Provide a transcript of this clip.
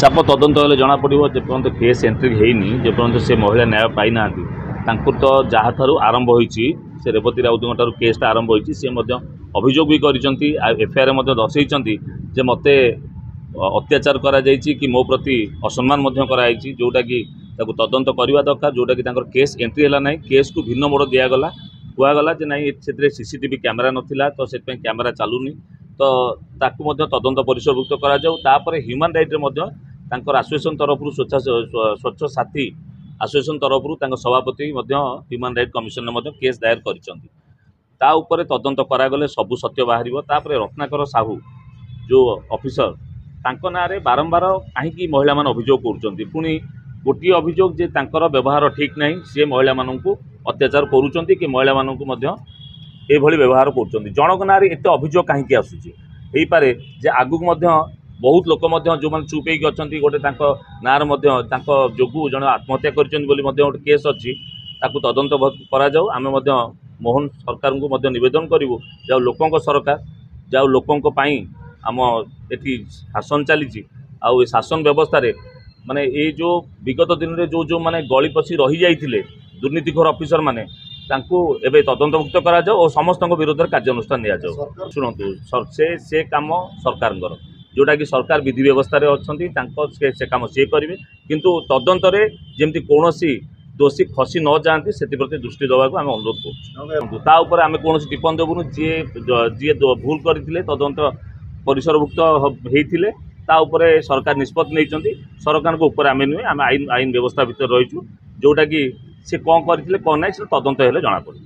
चाप तदंत हेल्ले जना पड़ो जेपर्यंत केस एंट्री होनी जेपर्यंत से महिला न्याय पाई ना तो जहाँ ठार आरंभ होती से रेवती राउत ठार केसटा आरंभ होती सी अभियोग भी कर एफआईआर दर्शाई जे मते अत्याचार करा कि मो प्रति असम्मान कराई जोटा कि तदंत करवा दरकार जोटा कि केस एंट्री है ना केस को भिन्न मोड़ दिगला कहगला जे नाई से सीसीटीवी कैमेरा नाला तो से कैमेरा चलुनी तो ताकू तदंत परिसरभुक्त कर ह्यूमन राइट आसोसिएशन तरफ स्वच्छ साथी आसोसिएशन तरफ सभापति ह्यूमन राइट कमिशन में केस दायर कर तदंत करागले सबू सत्य बाहर रत्नाकर साहू जो ऑफिसर तांको नारे बारंबार कहीं महिला मान अभियोग कर पुणी गोटे अभियोग जे तांकर व्यवहार ठीक नहीं सी महिला मानू अत्याचार करुँच कि महिला मानू ये व्यवहार कर जनक ना एत अभियोग कहीं आसूची पारे जे आगुक बहुत लोक जो मैंने चुप हो अच्छा गोटे ना जोगु जन आत्महत्या कर केस अच्छी तदंत आम मोहन सरकार को नवेदन करूँ जो लोकों सरकार जो लोकों आम ये शासन चली शासन व्यवस्था माने ये जो विगत दिन में जो जो माने गली पशी रही जाइए दुर्नीतिखोर ऑफिसर माने एवं तदंतभुक्त कर समस्त विरोध में कार्यानुष्ठान नि शुणु से कम सरकार जोटा कि सरकार विधि व्यवस्था अच्छा से कम सी करेंगे किंतु तदंत जमी कौन दोषी खसी न जाती से प्रति दृष्टि देवा आम अनुरोध करूँ आम कौन टिप्पणी देवुन जी जी भूल करते तदंत परिसरभुक्त होते सरकार निष्पत्ति नहीं सरकार को ऊपर आम नुहे आम आईन व्यवस्था भितर रहीचु जोटा कि सी कौन करते कौन ना तदंत हेल्ले जना पड़े।